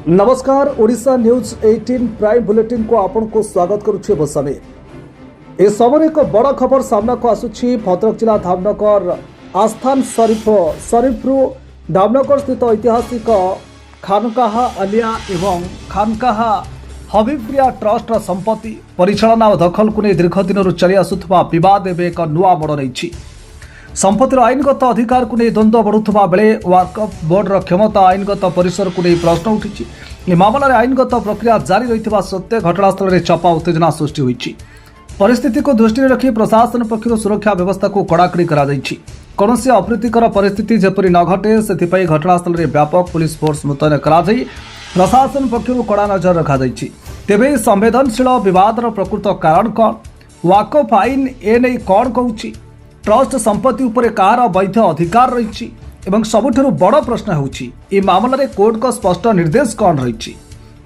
नमस्कार Odisha news 18 prime bulletin को आपण को स्वागत करुछे बसामी। ए समय एक बड़ खबर सामना को आसुछि। भद्रक जिला धामनगर आस्थान शरीफरु धामनगर स्थित ऐतिहासिक खानकाह आलिया एवं खानकाह हबीबप्रिया ट्रस्ट संपत्ति परिचालना और दखल को नहीं दीर्घ दिन चली आसुवा बद एवं एक नुआ मोड़ नहीं। संपत्तिर आईनगत अधिकार को नहीं द्वंद्व बढ़ुवा बेले वक्फ बोर्डर क्षमता आईनगत परिसर को नहीं प्रश्न उठी। मामलें आईनगत प्रक्रिया जारी रही सत्वे घटनास्थल में चपा उत्तेजना सृष्टि होती। परिस्थिति को दृष्टि रखी प्रशासन पक्षर सुरक्षा व्यवस्था को कड़ाकड़ी कौन से अप्रीतिकर परिस्थिति जपरी न घटे से घटनास्थल में व्यापक पुलिस फोर्स मुतयन कर प्रशासन पक्षर कड़ा नजर रखा तेबे संवेदनशील विवादर प्रकृत कारण कौन, वक्फ आईन एने कौन कहूँ, ट्रस्ट संपत्ति उपरे कार वैध अधिकार रही एवं सबुठारु बड़ प्रश्न होउछि ए मामला रे कोर्ट को स्पष्ट निर्देश कौन रही।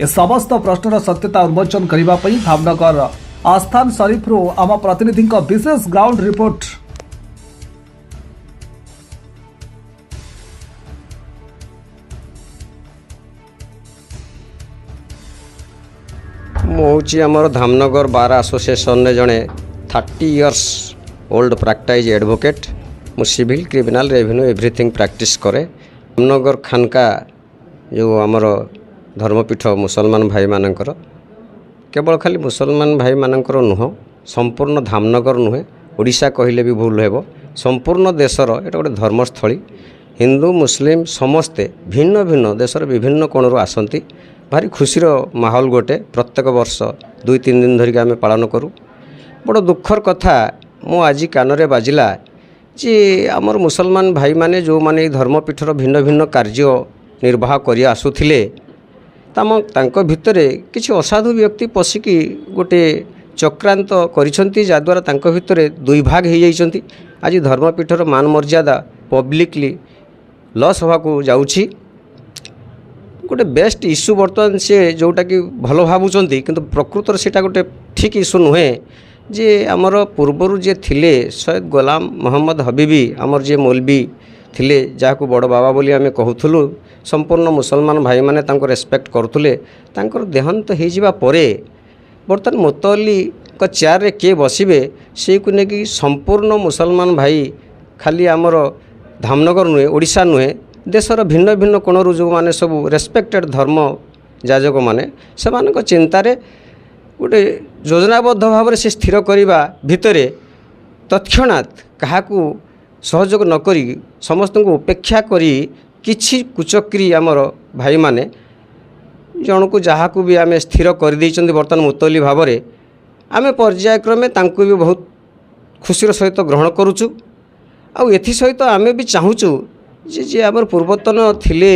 ए समस्त प्रश्नर सत्यता उन्मोचन करने धामनगर आस्थान शरीफरु आम प्रतिनिधि विशेष ग्राउंड रिपोर्ट। मुझे आमर धामनगर बार एसोसिएशन रे जड़े 30 इयर्स ओल्ड प्रैक्टाइज एडवोकेट मु civil criminal revenue everything practice करे। धामनगर खानका जो आमर धर्मपीठ मुसलमान भाई मानकर केवल खाली मुसलमान भाई मानकर नुह संपूर्ण धामनगर नुहे ओडिशा कहले भी भूल हेबो संपूर्ण देशर एटा गोटे धर्मस्थली। हिंदू मुस्लिम समस्ते भिन्न भिन्न देशर विभिन्न कोणरू आसंती। भारी खुशीर माहौल गोटे प्रत्येक वर्ष 2-3 दिन धरिक आम पालन करूँ। बड़ दुखर कथा मो आज कान बाजिला जे आमर मुसलमान भाई माने जो माने धर्मपीठर भिन्न भिन्न कार्य निर्वाह करि आसुथिले तांको भितरे किछि असाधु व्यक्ति पशिकी गोटे चक्रांत करिसंती जाद्वारा तांको भितरे दुई भाग हो जाइसंती। आज धर्मपीठर मान मर्यादा पब्लिकली लॉस होगा को जाउछि। गोटे बेस्ट इश्यू बर्तमान से जोटा कि भल भावुंट किंतु प्रकृतर सेटा गोटे ठीक इश्यू नुहे जे आमर पूर्वर जे थिले सैयद गुलाम मोहम्मद हबीबी आमर जे मौलवी थिले जहाँ बड़ बाबा बोली आमे कहूथुलु संपूर्ण मुसलमान भाई माने तांको रेस्पेक्ट करुले तांकर देहांत हो जिबा परे बर्तमान मुतअली को चेयर रे के बसिबे से को नेकी संपूर्ण मुसलमान भाई खाली आमर धामनगर नुहे ओडिशा नुहे देशर भिन्न भिन्न कोणरू जो माने सब रेस्पेक्टेड धर्म जाजक माने सेमानक चिंतारे गोटे योजनाबद्ध भाव से स्थिर करने भितरे तत्क्षणात् काहाकू सहयोग नक समस्त को उपेक्षा करी किछि कुचक्री आमर भाई माने जन को जहाँ को भी आम स्थिर कर बर्तमान मुतली भाव में आम पर्यायक्रमे तांको भी बहुत खुशीर सहित ग्रहण करुचु। आउ एथि सहित आम भी चाहूचु जे आमर पूर्वतन थिले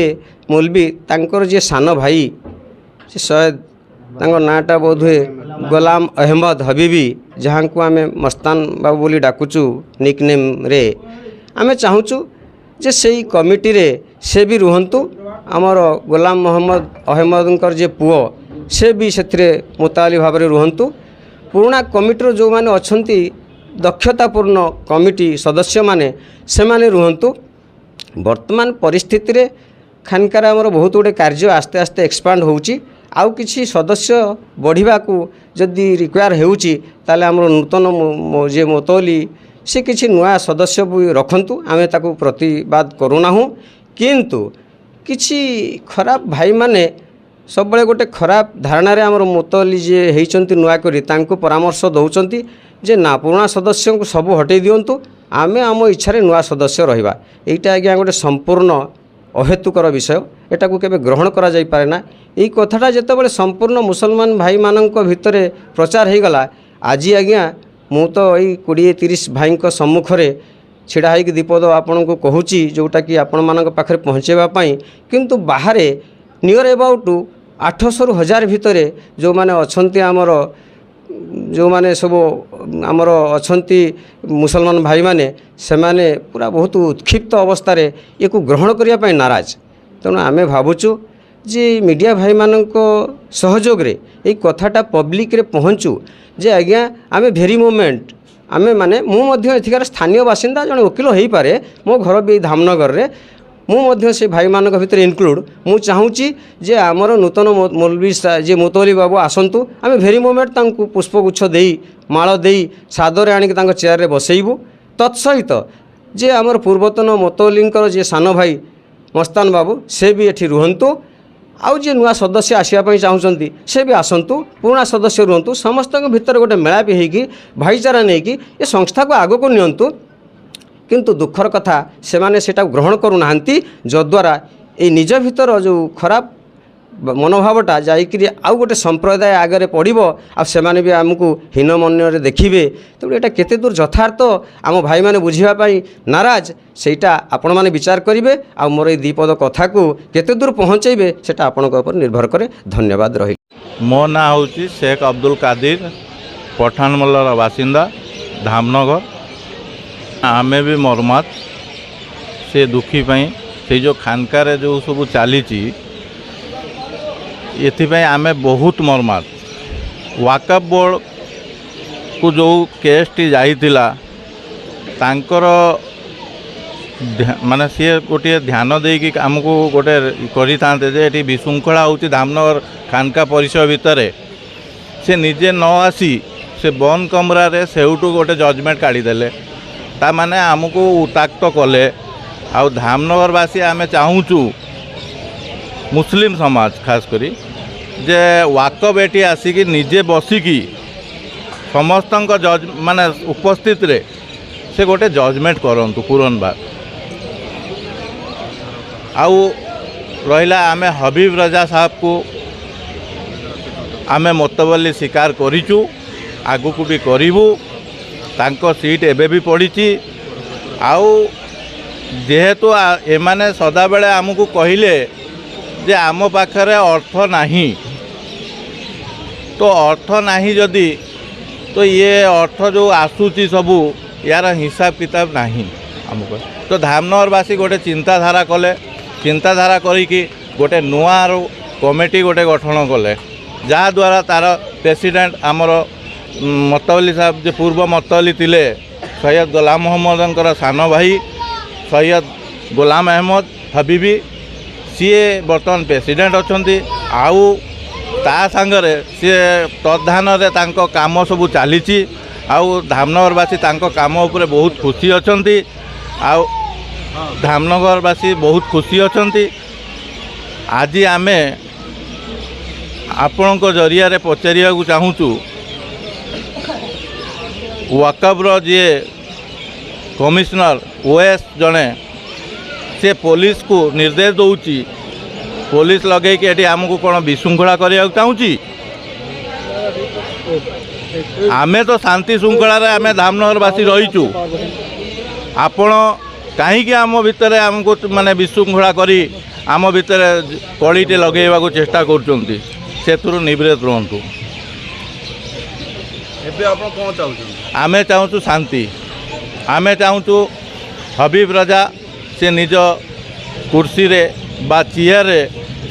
मौलवी तांकर जे सान भाई से शायद तांको नाटा बोधे गुलाम अहमद हबीबी जहाँ को आम मस्तान बाबू बोली डाकुचु निकनेम रे आमे चाहूचु जे सेई कमिटी रे से भी रुहंतु। आमर गुलाम मोहम्मद अहमदकर जे पुओ से भी से मुताली भाव में रुहंतु। पुराना कमिटीर जो माने अछंती दक्षतापूर्ण कमिटी सदस्य माने से माने रुहंतु। वर्तमान परिस्थिति रे खानकार आमर बहुत गुड़े कार्य आस्ते आस्ते एक्सपांड होउची। आउ किछि सदस्य बढ़िबा को जदि रिक्वायर हेउची ताले आमर नूतन जे मुतअली से किछि नुआ सदस्य भी रखंतु। आमे ताकू प्रतिवाद करूना हूँ किंतु किछि खराब भाई माने सब बड़े गोटे खराब धारणा रे आमर मुतअली जे हेइचंती नुआ करी तांको परामर्श दउचंती जे ना पुराना सदस्य को सब हटै दियंतु आमे आम इच्छा नुआ सदस्य रहिबा। एइटा आज्ञा गोटे संपूर्ण अहेतुकर विषय एटा को केबे ग्रहण करा जाई पारे ना। एई कथाटा जेतेबेले संपूर्ण मुसलमान भाई मानक भितरे प्रचार हो गला आज आज्ञा मु तो यही 20-30 भाई सम्मुख में छिड़ा होगी दीपद आपण को कहूँ जोटा कि आपण मान पाखे पहुँचेवाई किंतु बाहर नियर अबाउट 800 ରୁ 1000 भितर जो माने अछंती आमर जो माने सब आमर अछंती मुसलमान भाई माने से माने पूरा बहुत उत्क्षिप्त अवस्था ये ग्रहण करने नाराज। तेणु आमे भावुचु जे मीडिया भाई मानक सहयोग रे ये कथाटा पब्लिक रे पहुँचू जे आज्ञा आमे भेरी मोमेंट आमे माने मु मध्य एथिकार स्थानीय बासिंदा जने वकील हो पारे मो घर भी धामनगर रे से भाई मान भितर इनक्लूड मु चाहूँगी जे आमर नूतन मौलवी जे मुतवली बाबू आसतु आम भेरी मोमेंट पुष्पगुच्छ दे माल दे सादर आणिक चेयर रे बसैबू तत्सहित जे आमर पूर्वतन मुतवलींकर जे सान भाई मस्तान बाबू से भी एठी रुहंतु आउ जे नुआ सदस्य आसवाई चाहूँगी से भी आसतु पुराणा सदस्य रुहतु समस्त भितर गोटे मेलापी होगी भाईचारा नहीं कि ये संस्था को आग को नियंतु किंतु दुखर कथा से माने सेटा ग्रहण करूना जद्वारा ये निज भीतर जो खराब मनोभावटा जाइकरी आउ गोटे संप्रदाय आगे पड़ो आने भी आमको हीनमन्य देखिए तेणु यहाँ केते दूर यथार्थ आम भाई मैंने बुझापी नाराज सेटा आपण मैंने विचार करेंगे आ मोर ये दीपद कथा को केते दूर पहुँचेबे सेटा आपणक उपर निर्भर करे। धन्यवाद रही। मो ना हूँ शेख अब्दुल कादिर पठानमल्लर बासिंदा धामनगर। आमे भी मर्मात से दुखी पाई से जो खानकार जो सब चली एथिपाई आमे बहुत मर्मात। वाकफ बोर्ड को जो केसटी जाइतिला तांकर माने सी गोटे ध्यान देकी आमको गोटे करि थांते जे एटी विशृंखला होती धामनगर खानका परिसर भितर से निजे न आसी से बंद कमरा रे सेउटू गोटे जजमेंट काढ़ीदेले ता माने आमको उताक्त कले। आ धामनगरवासी आमे चाहूचु मुस्लिम समाज खास करी जे वाकफ एटी आसिकी निजे बसिकी समस्त जज माने उपस्थित रे से गोटे जजमेंट करंतु पूरन बार। आउ रहिला आमे हबीब रजा साहब को आमे मतबली स्वीकार करिचु आगु को भी करिवु तांको सीट एबे भी पड़ी। आउ जेहेतु एमाने सदा बेले आमको कहिले जे आम पाखरे अर्थ नाही तो अर्थ नाही जदि तो ये अर्थ जो आसूची सबू यार हिसाब किताब नाही आमको। तो धामनगरवासी गोटे चिंताधारा कले चिंताधारा करिकी गोटे नुआ कमिटी गोटे गठन कले जहाँद्वारा तार प्रेसिडेंट आमर मतवली साहब जो पूर्व मतवली तिले सैयद गुलाम मोहम्मद सान भाई सैयद गुलाम अहमद हबीबी सीए बर्तमान प्रेसिडेंट अच्छी आउ ता सांगरे सी प्रधान तांको काम सबू चली आउ धामनगरवासी तांको काम उपरे बहुत खुशी अच्छी आउ धामनगरवासी बहुत खुशी अच्छी। आज आमे आपणको जरिया रे पचारिया को चाहूचु वाकफ्र जी कमिशनर ओएस जड़े से पुलिस को निर्देश दौची पुलिस लगे कि एटी आमको कौन विशृंखला करने चाहूँगी। आमे तो शांति श्रृंखला आमे धामनगरवासी रहीचु आपण कहीं आम भितर आमको माने विशृंखला करी आम भितर कड़ीटे लगेवा को चेष्टा करुँच से निवृत्त रुहतु। आमे चाहूँ शांति आमे चाहूँ हबीब रजा से निज कुर्सी रे बा चेयर रे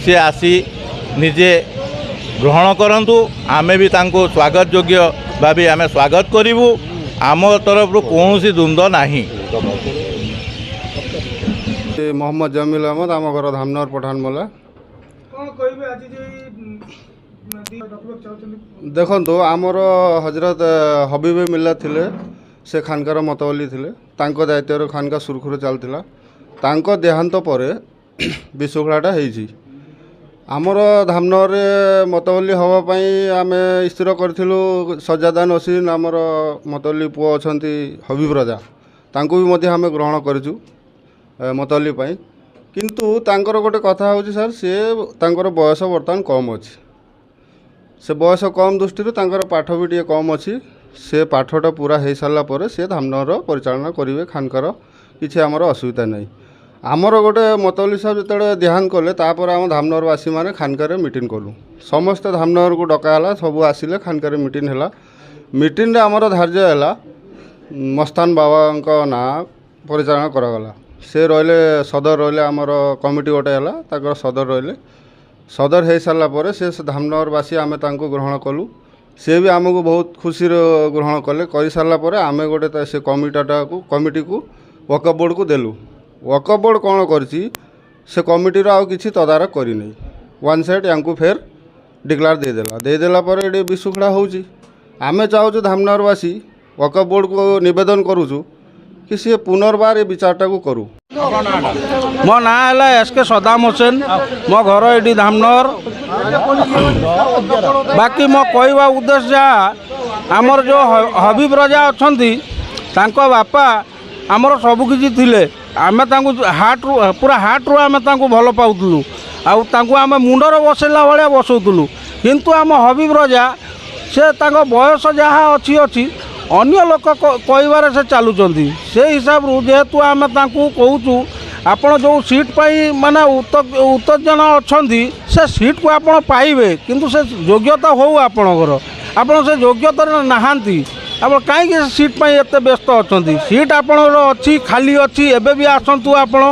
से आसी निजे ग्रहण करंतु आमे भी तांको स्वागत योग्य भाभी आमे स्वागत करिवु आम तरफ कौन सी द्वंद्व नहीं। मोहम्मद जमील अहमद आम घर धामनगर पठानमला। देखो आमर हजरत हबीब मिल्ला थिले से खानकार मतवली थिले तांको दायित्व खानका सुरखुर चलता तांको देहांत पर विशृंखलाटा होइछि। आमर धामनगर मतवली हवापाई आम स्थिर करूँ सज्जादा नसीन आमर मतवली पुओ अछंती हबीब रजा तांको भी मध्य आम ग्रहण करूँ मतवली पाई किंतु तांकर गोटे कथा होछि सर से तांकर बयस बर्तमान कम अछि से बयस कम दृष्टि तांकर पाठ भी टे कम अच्छी से पाठटा पूरा हो सारा पर से धामनगर परिचालना करेंगे खानकार किसी आमर असुविधा नहीं। आमर गोटे मतवली साहब जो देहांत कले तापर आम धामनगरवासी मैंने खानकार मीटिंग कलु समस्त धामनगर को डकाला सबू आसिले खानकार मीटिंग है मीटिंग आमर धार्य है मस्तान बाबा ना परिचालना करागला से रहिले सदर रहिले आमर कमिटी गोटे है सदर रहिले सदर हो सारा पर से धामनगरवासी आम ग्रहण कलु से भी आमको बहुत खुशी ग्रहण कले कर सारापर आम गोटे से कमिटी को वक्फ बोर्ड को देलु। वक्फ बोर्ड कौन कर से कमिटी आउ किसी तदारख करनी वन साइड या फेर डिक्लेयर देदेला पर ये विशृंखला होची आमे चाहूँ धामनगरवासी वक्फ बोर्ड को निवेदन करुचु कि सी पुनर्बार ये विचारटा को करू। मो ना है एसके सदाम हुसैन मो घर ये धामनगर बाकी मो कहवा उद्देश्य जहाँ आमर जो हबीब राजा अच्छा बापा आमर सबकि थिले आमे हार्ट पूरा हार्ट रू आमे भल पाऊलु आम मुंडर बसैला भाया बसौलु किंतु आम हबीब राजा से बयस जहाँ अच्छी अच्छी अन्य लोक कहबार से चलुँच से हिसाब रू जेहेतु आम कहूँ आपण जो सीट पाई माने उत्तेजन अच्छा से सीट को आप पाइबे किंतु से योग्यता हो आपणकर आपण से योग्यता नहांती आप कहीं सीट पाई एत व्यस्त अच्छा सीट आपणर अच्छी खाली अच्छी एबे भी आसतु आपण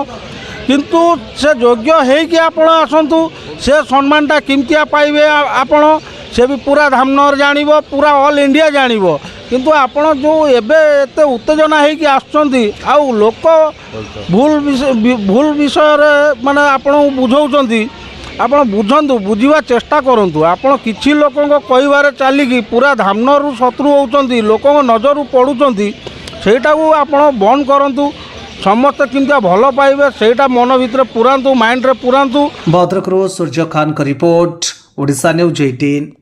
किंतु से योग्य होगी आपण आसतु से सम्मानटा केमतिया पाइबे आपण से भी पूरा धामनगर जानिब पूरा ऑल इंडिया जानिब किंतु आपण जो एबे एते उत्तेजना होगी आसुचंती आउ लोक भूल विषय रे माने आपण बुझौचंती आपण बुझंतु बुझिबा चेष्टा करंतु आपण किछि लोकंक कहबारे चलिकी पूरा धामनगर शत्रु होउचंती लोकंक नजर पड़ुचंती सेटा को आपण बंद करंतु समस्त किंतु भल पाइबे सेटा मन भितर पुरांतु माइंड रे पुरांतु। भद्रकरू सूर्य खान का रिपोर्ट ओडिशा न्यूज 18।